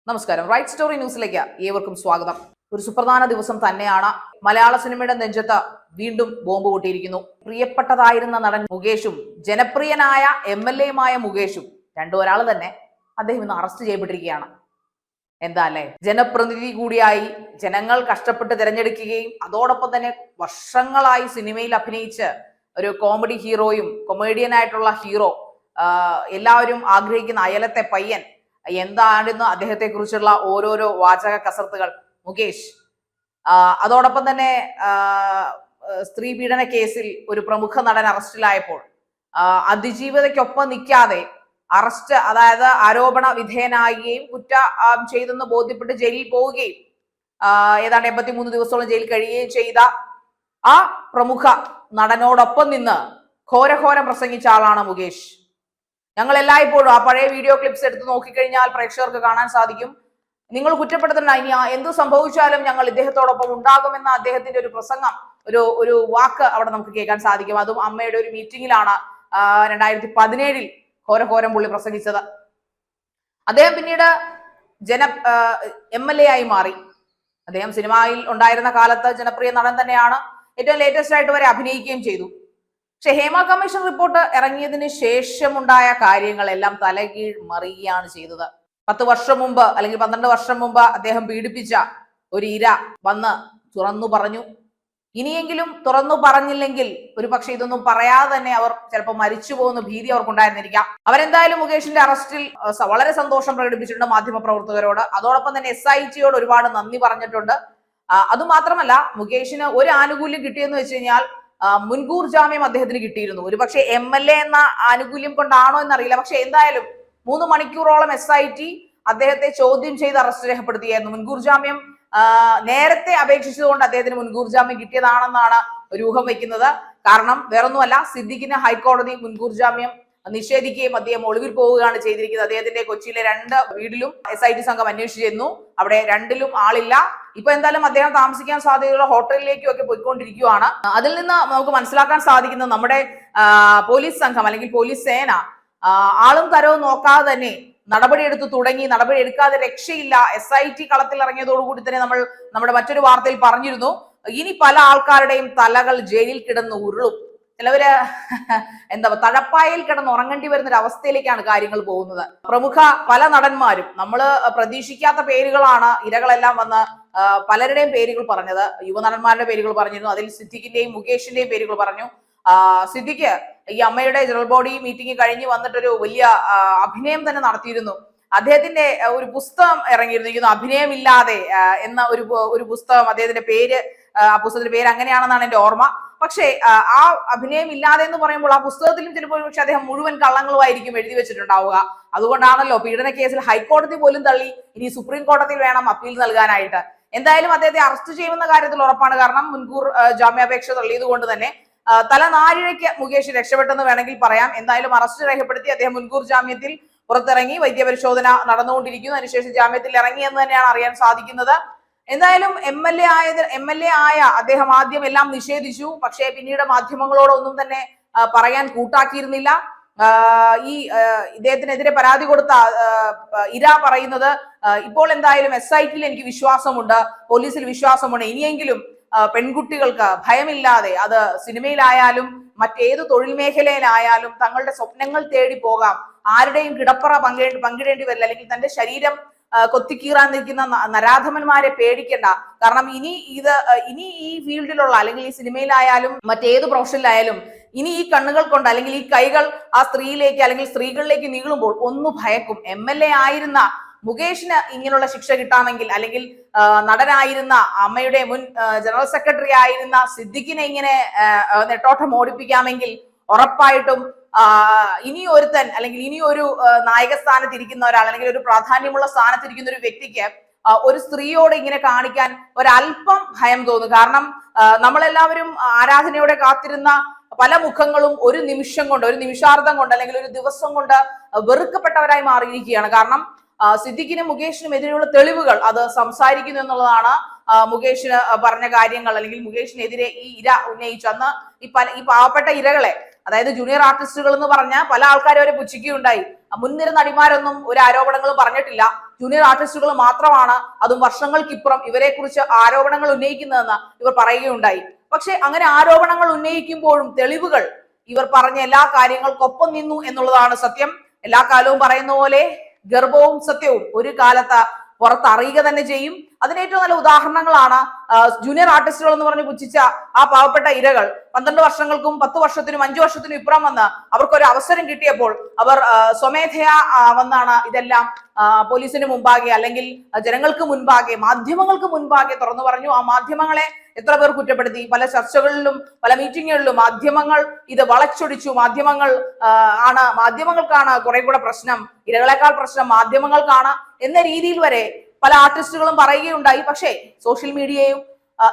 നമസ്കാരം. Right story ന്യൂസിലേക്ക് ഏവർക്കും സ്വാഗതം. ഒരു സുപ്രധാന ദിവസം തന്നെയാണ്. മലയാള സിനിമയുടെ നെഞ്ചത്ത് വീണ്ടും ബോംബ് പൊട്ടിയിരിക്കുന്നു. പ്രിയപ്പെട്ടതായിരുന്ന നടൻ മുകേഷും ജനപ്രിയനായ MLA മുകേഷും ഒരാൾ തന്നെ അദ്ദേഹം ഇന്ന് അറസ്റ്റ് ചെയ്യപ്പെട്ടിരിക്കുകയാണ്. എന്താ അല്ലേ? ജനപ്രതിനിധി കൂടിയായി ജനങ്ങൾ കഷ്ടപ്പെട്ട് തിരഞ്ഞെടുക്കുകയും അതോടൊപ്പം തന്നെ വർഷങ്ങളായി സിനിമയിൽ അഭിനയിച്ച് ഒരു കോമഡി ഹീറോയും കൊമേഡിയനായിട്ടുള്ള ഹീറോ, എല്ലാവരും ആഗ്രഹിക്കുന്ന അയലത്തെ പയ്യൻ, എന്താണെന്ന് അദ്ദേഹത്തെ കുറിച്ചുള്ള ഓരോരോ വാചക കസർത്തുകൾ മുകേഷ്. അതോടൊപ്പം തന്നെ സ്ത്രീ പീഡന കേസിൽ ഒരു പ്രമുഖ നടൻ അറസ്റ്റിലായപ്പോൾ അതിജീവിതയ്ക്കൊപ്പം നിൽക്കാതെ അറസ്റ്റ്, അതായത് ആരോപണ വിധേയനാകുകയും കുറ്റം ചെയ്തെന്ന് ബോധ്യപ്പെട്ട് ജയിലിൽ പോവുകയും ഏതാണ്ട് 83 ദിവസത്തോളം ജയിലിൽ കഴിയുകയും ചെയ്ത ആ പ്രമുഖ നടനോടൊപ്പം നിന്ന് ഘോരഘോരം പ്രസംഗിച്ച ആളാണ് മുകേഷ്. ഞങ്ങൾ എല്ലായ്പ്പോഴും ആ പഴയ വീഡിയോ ക്ലിപ്സ് എടുത്ത് നോക്കിക്കഴിഞ്ഞാൽ പ്രേക്ഷകർക്ക് കാണാൻ സാധിക്കും. നിങ്ങൾ കുറ്റപ്പെടുത്തണ്ട, ഇനി എന്ത് സംഭവിച്ചാലും ഞങ്ങൾ ഇദ്ദേഹത്തോടൊപ്പം ഉണ്ടാകുമെന്ന അദ്ദേഹത്തിന്റെ ഒരു പ്രസംഗം, ഒരു വാക്ക് അവിടെ നമുക്ക് കേൾക്കാൻ സാധിക്കും. അതും അമ്മയുടെ ഒരു മീറ്റിംഗിലാണ് 2017 ഘോരഘോരം പുള്ളി പ്രസംഗിച്ചത്. അദ്ദേഹം പിന്നീട് MLA ആയി മാറി. അദ്ദേഹം സിനിമയിൽ ഉണ്ടായിരുന്ന കാലത്ത് ജനപ്രിയ നടൻ തന്നെയാണ്. ഏറ്റവും ലേറ്റസ്റ്റ് ആയിട്ട് വരെ അഭിനയിക്കുകയും ചെയ്തു. പക്ഷെ ഹേമ കമ്മീഷൻ റിപ്പോർട്ട് ഇറങ്ങിയതിന് ശേഷമുണ്ടായ കാര്യങ്ങളെല്ലാം തലകീഴ് മറിയുകയാണ് ചെയ്തത്. 10 വർഷം മുമ്പ് അല്ലെങ്കിൽ 12 വർഷം മുമ്പ് അദ്ദേഹം പീഡിപ്പിച്ച ഒരു ഇര വന്ന് തുറന്നു പറഞ്ഞു. ഇനിയെങ്കിലും തുറന്നു പറഞ്ഞില്ലെങ്കിൽ ഒരു പക്ഷെ ഇതൊന്നും പറയാതെ തന്നെ അവർ ചിലപ്പോൾ മരിച്ചു പോകുന്ന ഭീതി അവർക്കുണ്ടായിരുന്നിരിക്കാം. അവരെന്തായാലും മുകേഷിന്റെ അറസ്റ്റിൽ വളരെ സന്തോഷം പ്രകടിപ്പിച്ചിട്ടുണ്ട് മാധ്യമപ്രവർത്തകരോട്. അതോടൊപ്പം തന്നെ SITയോട് ഒരുപാട് നന്ദി പറഞ്ഞിട്ടുണ്ട്. അതുമാത്രമല്ല, മുകേഷിന് ഒരു ആനുകൂല്യം കിട്ടിയെന്ന് വെച്ച് കഴിഞ്ഞാൽ മുൻകൂർ ജാമ്യം അദ്ദേഹത്തിന് കിട്ടിയിരുന്നു. ഒരു പക്ഷേ MLA എന്ന ആനുകൂല്യം കൊണ്ടാണോ എന്നറിയില്ല. പക്ഷെ എന്തായാലും 3 മണിക്കൂറോളം SIT അദ്ദേഹത്തെ ചോദ്യം ചെയ്ത് അറസ്റ്റ് രേഖപ്പെടുത്തിയായിരുന്നു. മുൻകൂർ ജാമ്യം നേരത്തെ അപേക്ഷിച്ചതുകൊണ്ട് അദ്ദേഹത്തിന് മുൻകൂർ ജാമ്യം കിട്ടിയതാണെന്നാണ് ഊഹം വയ്ക്കുന്നത്. കാരണം വേറൊന്നുമല്ല, സിദ്ദിഖിന് ഹൈക്കോടതി മുൻകൂർ ജാമ്യം നിഷേധിക്കുകയും അദ്ദേഹം ഒളിവിൽ പോവുകയാണ് ചെയ്തിരിക്കുന്നത്. അദ്ദേഹത്തിന്റെ കൊച്ചിയിലെ 2 വീടിലും SIT സംഘം അന്വേഷിച്ചിരുന്നു. അവിടെ 2ലും ആളില്ല. ഇപ്പൊ എന്തായാലും അദ്ദേഹം താമസിക്കാൻ സാധ്യതയുള്ള ഹോട്ടലിലേക്കും ഒക്കെ പോയിക്കൊണ്ടിരിക്കുകയാണ്. അതിൽ നിന്ന് നമുക്ക് മനസ്സിലാക്കാൻ സാധിക്കുന്നത് നമ്മുടെ പോലീസ് സംഘം അല്ലെങ്കിൽ പോലീസ് സേന ആളും തരവും നോക്കാതെ തന്നെ നടപടിയെടുത്തു തുടങ്ങി. നടപടി എടുക്കാതെ രക്ഷയില്ല. SIT കളത്തിൽ ഇറങ്ങിയതോടുകൂടി തന്നെ നമ്മുടെ മറ്റൊരു വാർത്തയിൽ പറഞ്ഞിരുന്നു, ഇനി പല ആൾക്കാരുടെയും തലകൾ ജയിലിൽ കിടന്ന് ഉരുളും. ചിലവര് തഴപ്പായിൽ കിടന്ന് ഉറങ്ങേണ്ടി വരുന്ന ഒരു അവസ്ഥയിലേക്കാണ് കാര്യങ്ങൾ പോകുന്നത്. പ്രമുഖ പല നടന്മാരും, നമ്മൾ പ്രതീക്ഷിക്കാത്ത പേരുകളാണ് ഇരകളെല്ലാം വന്ന് പലരുടെയും പേരുകൾ പറഞ്ഞത്. യുവനടന്മാരുടെ പേരുകൾ പറഞ്ഞിരുന്നു. അതിൽ സിദ്ദിഖിന്റെയും മുകേഷിന്റെയും പേരുകൾ പറഞ്ഞു. സിദ്ദിഖ് ഈ അമ്മയുടെ ജനറൽ ബോഡി മീറ്റിംഗ് കഴിഞ്ഞ് വന്നിട്ടൊരു വലിയ അഭിനയം തന്നെ നടത്തിയിരുന്നു. അദ്ദേഹത്തിന്റെ ഒരു പുസ്തകം ഇറങ്ങിയിരുന്നു, അഭിനയമില്ലാതെ എന്ന ഒരു പുസ്തകം. അദ്ദേഹത്തിന്റെ പേര്, ആ പുസ്തകത്തിന്റെ പേര് അങ്ങനെയാണെന്നാണ് എന്റെ ഓർമ്മ. പക്ഷേ ആ അഭിനയം ഇല്ലാതെ എന്ന് പറയുമ്പോൾ ആ പുസ്തകത്തിലും ചിലപ്പോൾ പക്ഷെ അദ്ദേഹം മുഴുവൻ കള്ളങ്ങളുമായിരിക്കും എഴുതി വെച്ചിട്ടുണ്ടാവുക. അതുകൊണ്ടാണല്ലോ പീഡന കേസിൽ ഹൈക്കോടതി പോലും തള്ളി, ഇനി സുപ്രീം കോടതിയിൽ വേണം അപ്പീൽ നൽകാനായിട്ട്. എന്തായാലും അദ്ദേഹത്തെ അറസ്റ്റ് ചെയ്യുമെന്ന കാര്യത്തിൽ ഉറപ്പാണ്. കാരണം മുൻകൂർ ജാമ്യാപേക്ഷ തള്ളിയത് കൊണ്ട് തന്നെ തലനാരിഴയ്ക്ക് മുകേഷ് രക്ഷപ്പെട്ടെന്ന് വേണമെങ്കിൽ പറയാം. എന്തായാലും അറസ്റ്റ് രേഖപ്പെടുത്തി അദ്ദേഹം മുൻകൂർ ജാമ്യത്തിൽ പുറത്തിറങ്ങി. വൈദ്യപരിശോധന നടന്നുകൊണ്ടിരിക്കുന്നു. അതിനുശേഷം ജാമ്യത്തിൽ ഇറങ്ങിയെന്ന് തന്നെയാണ് അറിയാൻ സാധിക്കുന്നത്. എന്തായാലും MLA ആയ അദ്ദേഹം ആദ്യം എല്ലാം നിഷേധിച്ചു. പക്ഷേ പിന്നീട് മാധ്യമങ്ങളോടൊന്നും തന്നെ പറയാൻ കൂട്ടാക്കിയിരുന്നില്ല. ഇദ്ദേഹത്തിനെതിരെ പരാതി കൊടുത്ത ഇര പറയുന്നത്, ഇപ്പോൾ എന്തായാലും SITയിൽ എനിക്ക് വിശ്വാസമുണ്ട്, പോലീസിൽ വിശ്വാസമുണ്ട്. ഇനിയെങ്കിലും പെൺകുട്ടികൾക്ക് ഭയമില്ലാതെ, അത് സിനിമയിലായാലും മറ്റേത് തൊഴിൽ മേഖലയിലായാലും തങ്ങളുടെ സ്വപ്നങ്ങൾ തേടി പോകാം. ആരുടെയും കിടപ്പറ പങ്കിടേണ്ടി വരില്ല. അല്ലെങ്കിൽ തന്റെ ശരീരം കൊത്തിക്കീറാൻ നിൽക്കുന്ന നരാധമന്മാരെ പേടിക്കണ്ട. കാരണം ഇനി ഈ ഫീൽഡിലുള്ള, അല്ലെങ്കിൽ ഈ സിനിമയിലായാലും മറ്റേത് പ്രൊഫഷനിലായാലും ഇനി ഈ കണ്ണുകൾ കൊണ്ട് അല്ലെങ്കിൽ ഈ കൈകൾ ആ സ്ത്രീയിലേക്ക് അല്ലെങ്കിൽ സ്ത്രീകളിലേക്ക് നീളുമ്പോൾ ഒന്ന് ഭയക്കും. MLA ആയിരുന്ന മുകേഷിന് ഇങ്ങനെയുള്ള ശിക്ഷ കിട്ടാമെങ്കിൽ, അല്ലെങ്കിൽ നടനായിരുന്ന അമ്മയുടെ മുൻ ജനറൽ സെക്രട്ടറി ആയിരുന്ന സിദ്ദിഖിനെ ഇങ്ങനെ നെട്ടോട്ടം ഓടിപ്പിക്കാമെങ്കിൽ ഉറപ്പായിട്ടും ഇനി ഒരുത്തൻ, അല്ലെങ്കിൽ ഇനി ഒരു നായക സ്ഥാനത്തിരിക്കുന്ന ഒരാൾ, അല്ലെങ്കിൽ ഒരു പ്രാധാന്യമുള്ള സ്ഥാനത്തിരിക്കുന്ന ഒരു വ്യക്തിക്ക് ഒരു സ്ത്രീയോട് ഇങ്ങനെ കാണിക്കാൻ ഒരല്പം ഭയം തോന്നും. കാരണം നമ്മളെല്ലാവരും ആരാധനയോടെ കാത്തിരുന്ന പല മുഖങ്ങളും ഒരു നിമിഷം കൊണ്ട്, ഒരു നിമിഷാർദ്ധം കൊണ്ട്, അല്ലെങ്കിൽ ഒരു ദിവസം കൊണ്ട് വെറുക്കപ്പെട്ടവരായി മാറിയിരിക്കുകയാണ്. കാരണം സിദ്ദിഖിനും മുകേഷിനും എതിരെയുള്ള തെളിവുകൾ അത് സംസാരിക്കുന്നു എന്നുള്ളതാണ്. മുകേഷിന് പറഞ്ഞ കാര്യങ്ങൾ, അല്ലെങ്കിൽ മുകേഷിനെതിരെ ഈ ഇര ഉന്നയിച്ചു. അന്ന് ഈ പാവപ്പെട്ട ഇരകളെ, അതായത് ജൂനിയർ ആർട്ടിസ്റ്റുകൾ എന്ന് പറഞ്ഞ പല ആൾക്കാരും അവരെ പുച്ഛിക്കുകയുണ്ടായി. മുൻനിര നടിമാരൊന്നും ഒരു ആരോപണങ്ങളും പറഞ്ഞിട്ടില്ല. ജൂനിയർ ആർട്ടിസ്റ്റുകൾ മാത്രമാണ്, അതും വർഷങ്ങൾക്കിപ്പുറം ഇവരെ കുറിച്ച് ആരോപണങ്ങൾ ഉന്നയിക്കുന്നതെന്ന് ഇവർ പറയുകയുണ്ടായി. പക്ഷെ അങ്ങനെ ആരോപണങ്ങൾ ഉന്നയിക്കുമ്പോഴും തെളിവുകൾ ഇവർ പറഞ്ഞ എല്ലാ കാര്യങ്ങൾക്കൊപ്പം നിന്നു എന്നുള്ളതാണ് സത്യം. എല്ലാ കാലവും പറയുന്ന പോലെ ഗർഭവും സത്യവും ഒരു കാലത്ത് പുറത്തറിയുക തന്നെ ചെയ്യും. അതിന് ഏറ്റവും നല്ല ഉദാഹരണങ്ങളാണ് ജൂനിയർ ആർട്ടിസ്റ്റുകൾ എന്ന് പറഞ്ഞ് പുച്ഛിച്ച ആ പാവപ്പെട്ട ഇരകൾ 12 വർഷങ്ങൾക്കും 10 വർഷത്തിനും 5 വർഷത്തിനും ഇപ്പുറം വന്ന് അവർക്കൊരു അവസരം കിട്ടിയപ്പോൾ അവർ സ്വമേധയാ വന്നാണ് ഇതെല്ലാം പോലീസിന് മുമ്പാകെ അല്ലെങ്കിൽ ജനങ്ങൾക്ക് മുൻപാകെ മാധ്യമങ്ങൾക്ക് മുൻപാകെ തുറന്നു പറഞ്ഞു. ആ മാധ്യമങ്ങളെ എത്ര പേർ കുറ്റപ്പെടുത്തി. പല ചർച്ചകളിലും പല മീറ്റിങ്ങുകളിലും മാധ്യമങ്ങൾ ഇത് വളച്ചൊടിച്ചു. മാധ്യമങ്ങൾക്കാണ് കുറെ കൂടെ പ്രശ്നം, ഇരകളെക്കാൾ പ്രശ്നം മാധ്യമങ്ങൾക്കാണ് എന്ന രീതിയിൽ വരെ പല ആർട്ടിസ്റ്റുകളും പറയുകയുണ്ടായി. പക്ഷേ സോഷ്യൽ മീഡിയയും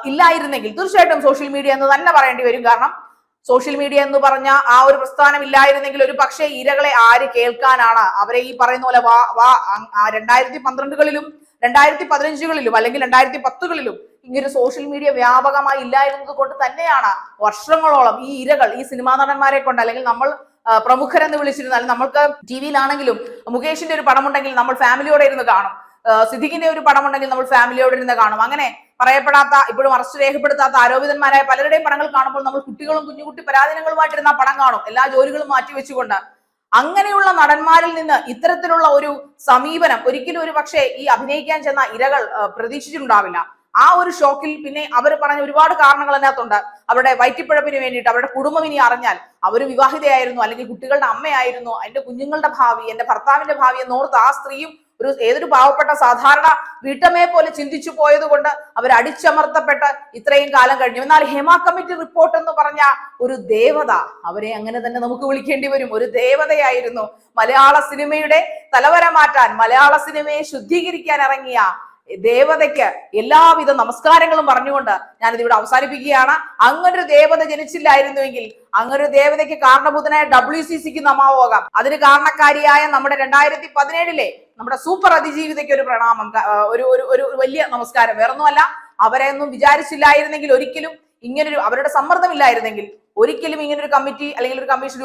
ഇല്ലായിരുന്നെങ്കിൽ, തീർച്ചയായിട്ടും സോഷ്യൽ മീഡിയ എന്ന് തന്നെ പറയേണ്ടി വരും. കാരണം സോഷ്യൽ മീഡിയ എന്ന് പറഞ്ഞ ആ ഒരു പ്രസ്ഥാനം ഇല്ലായിരുന്നെങ്കിൽ ഒരു പക്ഷേ ഇരകളെ ആര് കേൾക്കാനാണ്? അവരെ ഈ പറയുന്ന പോലെ 2012കളിലും 2015കളിലും അല്ലെങ്കിൽ 2010കളിലും ഇങ്ങനെ സോഷ്യൽ മീഡിയ വ്യാപകമായി ഇല്ലായിരുന്നത് കൊണ്ട് തന്നെയാണ് വർഷങ്ങളോളം ഈ ഇരകൾ, ഈ സിനിമാ നടന്മാരെ കൊണ്ട്, അല്ലെങ്കിൽ നമ്മൾ പ്രമുഖരെന്ന് വിളിച്ചിരുന്നാൽ, നമ്മൾക്ക് ടിവിയിലാണെങ്കിലും മുകേഷിന്റെ ഒരു പടമുണ്ടെങ്കിൽ നമ്മൾ ഫാമിലിയോടെ ഇരുന്ന് കാണും, സിദ്ദിഖിന്റെ ഒരു പടമുണ്ടെങ്കിൽ നമ്മൾ ഫാമിലിയോടെ ഇരുന്ന് കാണും. അങ്ങനെ പറയപ്പെടാത്ത, ഇപ്പോഴും അറസ്റ്റ് രേഖപ്പെടുത്താത്ത ആരോപിതന്മാരായ പലരുടെയും പടങ്ങൾ കാണുമ്പോൾ നമ്മൾ കുട്ടികളും കുഞ്ഞുകുട്ടി പരാധീനങ്ങളുമായിട്ടിരുന്ന ആ പടം കാണും, എല്ലാ ജോലികളും മാറ്റിവെച്ചുകൊണ്ട്. അങ്ങനെയുള്ള നടന്മാരിൽ നിന്ന് ഇത്തരത്തിലുള്ള ഒരു സമീപനം ഒരിക്കലും ഒരു പക്ഷേ ഈ അഭിനയിക്കാൻ ചെന്ന ഇരകൾ പ്രതീക്ഷിച്ചിട്ടുണ്ടാവില്ല. ആ ഒരു ഷോക്കിൽ പിന്നെ അവർ പറഞ്ഞ ഒരുപാട് കാരണങ്ങൾ അതിനകത്തുണ്ട്. അവരുടെ വയറ്റിപ്പിഴപ്പിന് വേണ്ടിയിട്ട്, അവരുടെ കുടുംബം ഇനി അറിഞ്ഞാൽ, അവർ വിവാഹിതയായിരുന്നു അല്ലെങ്കിൽ കുട്ടികളുടെ അമ്മയായിരുന്നു, എന്റെ കുഞ്ഞുങ്ങളുടെ ഭാവി, എന്റെ ഭർത്താവിന്റെ ഭാവി എന്നോർത്ത് ആ സ്ത്രീയും ഏതൊരു പാവപ്പെട്ട സാധാരണ വീട്ടമ്മയെ പോലെ ചിന്തിച്ചു പോയത് കൊണ്ട് അവർ അടിച്ചമർത്തപ്പെട്ട് ഇത്രയും കാലം കഴിഞ്ഞു. എന്നാൽ ഹേമ കമ്മിറ്റി റിപ്പോർട്ട് എന്ന് പറഞ്ഞ ഒരു ദേവത, അവരെ അങ്ങനെ തന്നെ നമുക്ക് വിളിക്കേണ്ടി വരും, ഒരു ദേവതയായിരുന്നു. മലയാള സിനിമയുടെ തലവര മാറ്റാൻ, മലയാള സിനിമയെ ശുദ്ധീകരിക്കാൻ ഇറങ്ങിയ ദേവതയ്ക്ക് എല്ലാവിധ നമസ്കാരങ്ങളും പറഞ്ഞുകൊണ്ട് ഞാനിത് ഇവിടെ അവസാനിപ്പിക്കുകയാണ്. അങ്ങനൊരു ദേവത ജനിച്ചില്ലായിരുന്നുവെങ്കിൽ, അങ്ങനൊരു ദേവതയ്ക്ക് കാരണഭൂതനായ WCCക്ക് നമാവോകാം. അതിന് കാരണക്കാരിയായ നമ്മുടെ 2017 നമ്മുടെ സൂപ്പർ അതിജീവിതയ്ക്ക് ഒരു പ്രണാമം, ഒരു വലിയ നമസ്കാരം. വേറൊന്നുമല്ല, അവരെയൊന്നും വിചാരിച്ചില്ലായിരുന്നെങ്കിൽ, ഒരിക്കലും ഇങ്ങനൊരു അവരുടെ സമ്മർദ്ദമില്ലായിരുന്നെങ്കിൽ ഒരിക്കലും ഇങ്ങനൊരു കമ്മിറ്റി അല്ലെങ്കിൽ ഒരു കമ്മീഷൻ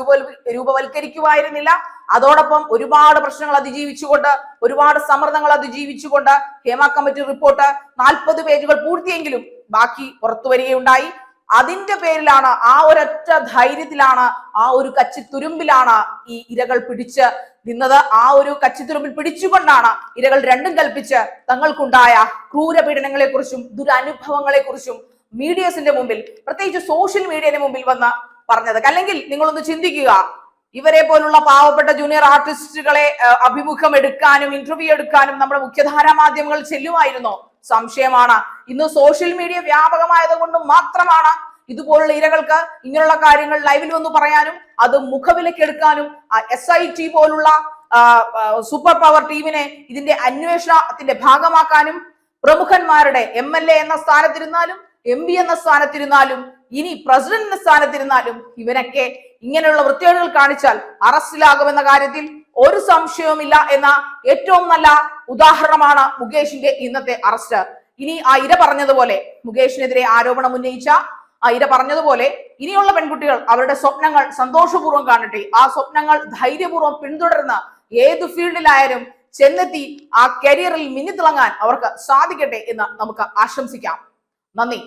രൂപവൽക്കരിക്കുമായിരുന്നില്ല. അതോടൊപ്പം ഒരുപാട് പ്രശ്നങ്ങൾ അതിജീവിച്ചുകൊണ്ട്, ഒരുപാട് സമ്മർദ്ദങ്ങൾ അതിജീവിച്ചുകൊണ്ട് ഹേമ കമ്മിറ്റി റിപ്പോർട്ട് 40 പേജുകൾ പൂർത്തിയെങ്കിലും ബാക്കി പുറത്തു വരികയുണ്ടായി. അതിന്റെ പേരിലാണ്, ആ ഒരൊറ്റ ധൈര്യത്തിലാണ്, ആ ഒരു കച്ചിത്തുരുമ്പിലാണ് ഈ ഇരകൾ പിടിച്ച് നിന്നത്. ആ ഒരു കച്ചിത്തുരുമ്പിൽ പിടിച്ചുകൊണ്ടാണ് ഇരകൾ രണ്ടും കൽപ്പിച്ച് തങ്ങൾക്കുണ്ടായ ക്രൂരപീഡനങ്ങളെ കുറിച്ചും ദുരനുഭവങ്ങളെ കുറിച്ചും മീഡിയസിന്റെ മുമ്പിൽ, പ്രത്യേകിച്ച് സോഷ്യൽ മീഡിയയുടെ മുമ്പിൽ വന്ന് പറഞ്ഞത്. അല്ലെങ്കിൽ നിങ്ങളൊന്ന് ചിന്തിക്കുക, ഇവരെ പോലുള്ള പാവപ്പെട്ട ജൂനിയർ ആർട്ടിസ്റ്റുകളെ അഭിമുഖം എടുക്കാനും ഇന്റർവ്യൂ എടുക്കാനും നമ്മുടെ മുഖ്യധാരാ മാധ്യമങ്ങൾ ചെല്ലുമായിരുന്നോ? സംശയമാണ്. ഇന്ന് സോഷ്യൽ മീഡിയ വ്യാപകമായത് കൊണ്ട് മാത്രമാണ് ഇതുപോലുള്ള ഇരകൾക്ക് ഇങ്ങനെയുള്ള കാര്യങ്ങൾ ലൈവിൽ വന്ന് പറയാനും അത് മുഖവിലക്കെടുക്കാനും SIT പോലുള്ള സൂപ്പർ പവർ ടീമിനെ ഇതിന്റെ അന്വേഷണത്തിന്റെ ഭാഗമാക്കാനും പ്രമുഖന്മാരുടെ MLA എന്ന സ്ഥാനത്തിരുന്നാലും MP എന്ന സ്ഥാനത്തിരുന്നാലും ഇനി പ്രസിഡന്റ് എന്ന സ്ഥാനത്തിരുന്നാലും ഇവരൊക്കെ ഇങ്ങനെയുള്ള വൃത്തികേടുകൾ കാണിച്ചാൽ അറസ്റ്റിലാകുമെന്ന കാര്യത്തിൽ ഒരു സംശയവുമില്ല എന്ന ഏറ്റവും നല്ല ഉദാഹരണമാണ് മുകേഷിന്റെ ഇന്നത്തെ അറസ്റ്റ്. ഇനി ആ ഇര പറഞ്ഞതുപോലെ, മുകേഷിനെതിരെ ആരോപണം ഉന്നയിച്ച ആ ഇര പറഞ്ഞതുപോലെ, ഇനിയുള്ള പെൺകുട്ടികൾ അവരുടെ സ്വപ്നങ്ങൾ സന്തോഷപൂർവ്വം കാണട്ടെ. ആ സ്വപ്നങ്ങൾ ധൈര്യപൂർവ്വം പിന്തുടർന്ന് ഏത് ഫീൽഡിലായാലും ചെന്നെത്തി ആ കരിയറിൽ മിന്നിത്തിളങ്ങാൻ അവർക്ക് സാധിക്കട്ടെ എന്ന് നമുക്ക് ആശംസിക്കാം. നന്ദി.